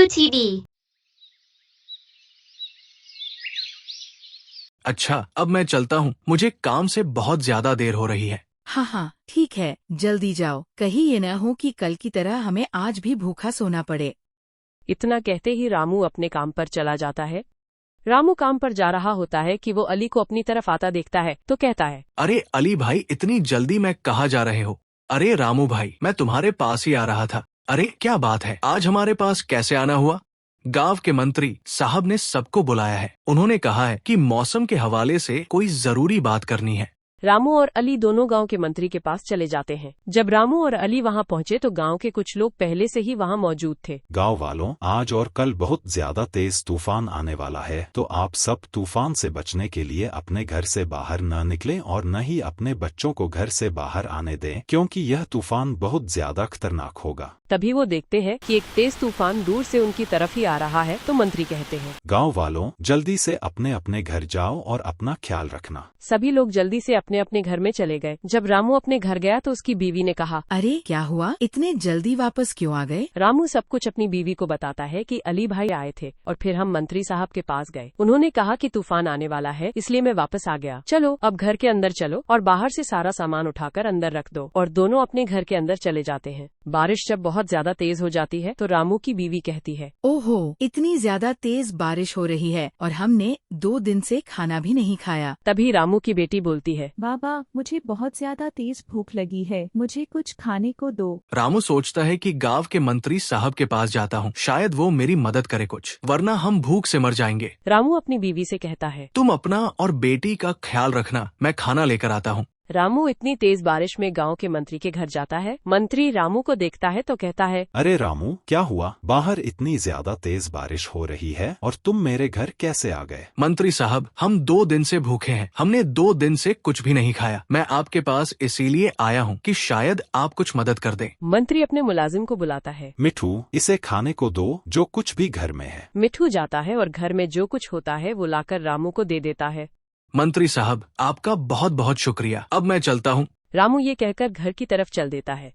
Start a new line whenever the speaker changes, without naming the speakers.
Blue TV।
अच्छा, अब मैं चलता हूँ, मुझे काम से बहुत ज्यादा देर हो रही है।
हाँ हाँ ठीक है, जल्दी जाओ, कहीं ये न हो कि कल की तरह हमें आज भी भूखा सोना पड़े।
इतना कहते ही रामू अपने काम पर चला जाता है। रामू काम पर जा रहा होता है कि वो अली को अपनी तरफ आता देखता है तो कहता है,
अरे अली भाई, इतनी जल्दी मैं कहाँ जा रहे हो? अरे रामू भाई, मैं तुम्हारे पास ही आ रहा था। अरे क्या बात है, आज हमारे पास कैसे आना हुआ? गांव के मंत्री साहब ने सबको बुलाया है। उन्होंने कहा है कि मौसम के हवाले से कोई जरूरी बात करनी है।
रामू और अली दोनों गांव के मंत्री के पास चले जाते हैं। जब रामू और अली वहां पहुंचे तो गांव के कुछ लोग पहले से ही वहां मौजूद थे।
गांव वालों, आज और कल बहुत ज्यादा तेज तूफान आने वाला है, तो आप सब तूफान से बचने के लिए अपने घर से बाहर न निकलें और न ही अपने बच्चों को घर से बाहर आने दें, क्योंकि यह तूफान बहुत ज्यादा खतरनाक होगा।
तभी वो देखते हैं कि एक तेज तूफान दूर से उनकी तरफ ही आ रहा है तो मंत्री कहते हैं,
गांव वालों, जल्दी से अपने अपने घर जाओ और अपना ख्याल रखना।
सभी लोग जल्दी से अपने अपने घर में चले गए। जब रामू अपने घर गया तो उसकी बीवी ने कहा,
अरे क्या हुआ, इतने जल्दी वापस क्यों आ गए?
रामू सब कुछ अपनी बीवी को बताता है कि अली भाई आए थे और फिर हम मंत्री साहब के पास गए। उन्होंने कहा कि तूफान आने वाला है, इसलिए मैं वापस आ गया। चलो अब घर के अंदर चलो और बाहर से सारा सामान उठाकर अंदर रख दो। और दोनों अपने घर के अंदर चले जाते हैं। बारिश जब बहुत ज्यादा तेज हो जाती है तो रामू की बीवी कहती है,
ओहो, इतनी ज्यादा तेज बारिश हो रही है और हमने 2 दिन से खाना भी नहीं खाया।
तभी रामू की बेटी बोलती है,
बाबा, मुझे बहुत ज्यादा तेज भूख लगी है, मुझे कुछ खाने को दो।
रामू सोचता है कि गांव के मंत्री साहब के पास जाता हूँ, शायद वो मेरी मदद करे कुछ, वरना हम भूख से मर जाएंगे।
रामू अपनी बीवी से कहता है,
तुम अपना और बेटी का ख्याल रखना, मैं खाना लेकर आता हूँ।
रामू इतनी तेज बारिश में गांव के मंत्री के घर जाता है। मंत्री रामू को देखता है तो कहता है,
अरे रामू, क्या हुआ? बाहर इतनी ज्यादा तेज बारिश हो रही है और तुम मेरे घर कैसे आ गए?
मंत्री साहब, हम 2 दिन से भूखे हैं, हमने 2 दिन से कुछ भी नहीं खाया। मैं आपके पास इसीलिए आया हूँ कि शायद आप कुछ मदद कर दें।
मंत्री अपने मुलाजिम को बुलाता है।
मिठू, इसे खाने को दो, जो कुछ भी घर में है।
मिठू जाता है और घर में जो कुछ होता है वो लाकर रामू को दे देता है।
मंत्री साहब, आपका बहुत बहुत शुक्रिया, अब मैं चलता हूँ।
रामू ये कहकर घर की तरफ चल देता है।